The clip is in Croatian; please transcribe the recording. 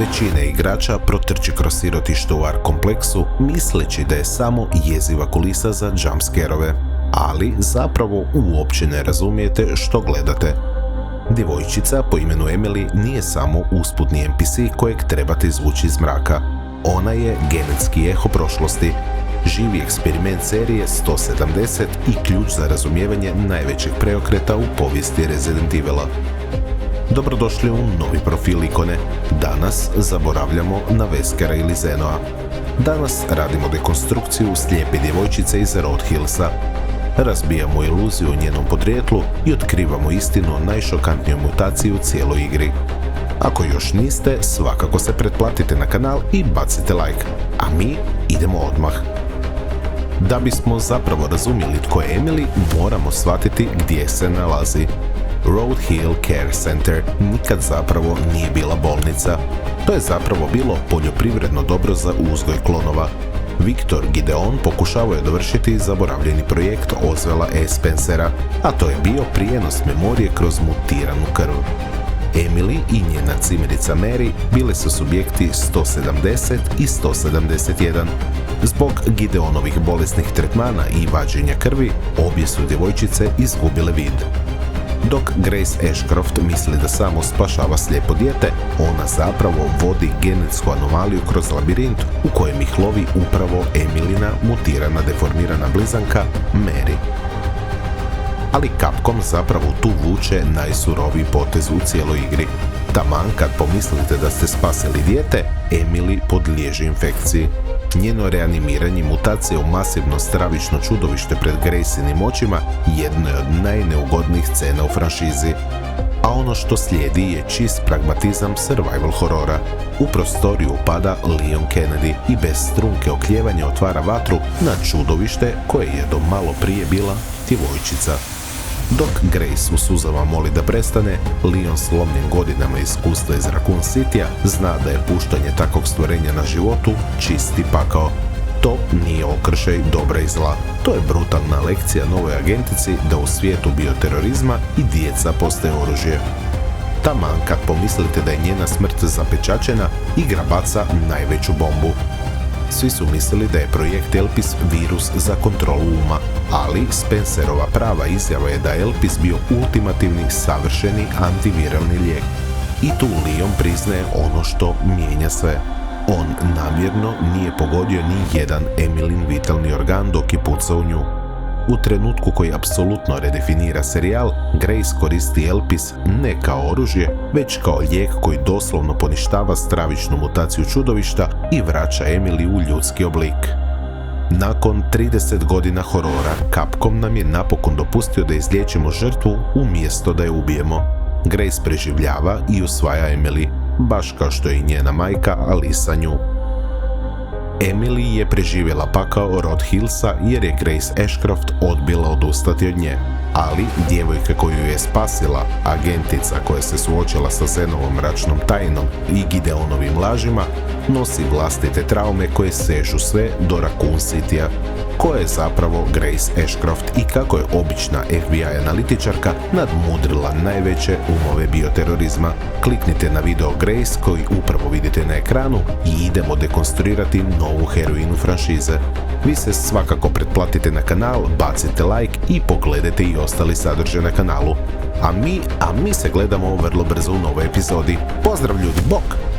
Većina igrača protrči kroz sirotište u Ark kompleksu misleći da je samo jeziva kulisa za jumpscarove, ali zapravo uopće ne razumijete što gledate. Djevojčica po imenu Emily nije samo usputni NPC kojeg trebate izvući iz mraka. Ona je genetski eho prošlosti, živi eksperiment serije 170 i ključ za razumijevanje najvećeg preokreta u povijesti Resident Evila. Dobrodošli u novi profil ikone. Danas zaboravljamo na Weskera ili Zenoa. Danas radimo dekonstrukciju slijepe djevojčice iz Road Hillsa. Razbijamo iluziju o njenom podrijetlu i otkrivamo istinu o najšokantnijoj mutaciji u cijeloj igri. Ako još niste, svakako se pretplatite na kanal i bacite like, a mi idemo odmah. Da bismo zapravo razumjeli tko je Emily, moramo shvatiti gdje se nalazi. Road Hill Care Center nikad zapravo nije bila bolnica. To je zapravo bilo poljoprivredno dobro za uzgoj klonova. Viktor Gideon pokušavao je dovršiti zaboravljeni projekt Oswella E. Spencera, a to je bio prijenos memorije kroz mutiranu krv. Emily i njena cimerica Mary bile su subjekti 170 i 171. Zbog Gideonovih bolesnih tretmana i vađenja krvi, obje su djevojčice izgubile vid. Dok Grace Ashcroft misli da samo spašava slijepo dijete, ona zapravo vodi genetsku anomaliju kroz labirint u kojem ih lovi upravo Emilina mutirana deformirana blizanka Mary. Ali Capcom zapravo tu vuče najsuroviji potez u cijeloj igri. Taman kad pomislite da ste spasili dijete, Emily podliježe infekciji. Njeno reanimiranje mutacije u masivno stravično čudovište pred Graceinim očima jedno je od najneugodnijih scena u franšizi. A ono što slijedi je čist pragmatizam survival horora. U prostoriju upada Leon Kennedy i bez strunke oklijevanja otvara vatru na čudovište koje je do malo prije bila djevojčica. Dok Grace u suzama moli da prestane, Leon s lomnim godinama iskustva iz Raccoon Citya zna da je puštanje takvog stvorenja na životu čisti pakao. To nije okršaj dobra i zla. To je brutalna lekcija novoj agentici da u svijetu bioterorizma i djeca postaje oružje. Taman kad pomislite da je njena smrt zapečačena, igra baca najveću bombu. Svi su mislili da je projekt Elpis virus za kontrolu uma, ali Spencerova prava izjava je da je Elpis bio ultimativni, savršeni antiviralni lijek. I tu Leon priznaje ono što mijenja sve. On namjerno nije pogodio ni jedan Emilyn vitalni organ dok je pucao u nju. U trenutku koji apsolutno redefinira serijal, Grace koristi Elpis ne kao oružje, već kao lijek koji doslovno poništava stravičnu mutaciju čudovišta i vraća Emily u ljudski oblik. Nakon 30 godina horora, Capcom nam je napokon dopustio da izliječimo žrtvu umjesto da je ubijemo. Grace preživljava i usvaja Emily, baš kao što je i njena majka Alisa nju. Emily je preživjela pakao Road Hillsa jer je Grace Ashcroft odbila odustati od nje. Ali djevojka koju je spasila, agentica koja se suočila sa Zenovom mračnom tajnom i Gideonovim lažima, nosi vlastite traume koje sežu sve do Raccoon Citya. Ko je zapravo Grace Ashcroft i kako je obična FBI analitičarka nadmudrila najveće umove bioterorizma? Kliknite na video Grace koji upravo vidite na ekranu i idemo dekonstruirati novu heroinu franšize. Vi se svakako pretplatite na kanal, bacite like i pogledajte i ostali sadržaj na kanalu. A mi se gledamo vrlo brzo u novoj epizodi. Pozdrav ljudi, bok!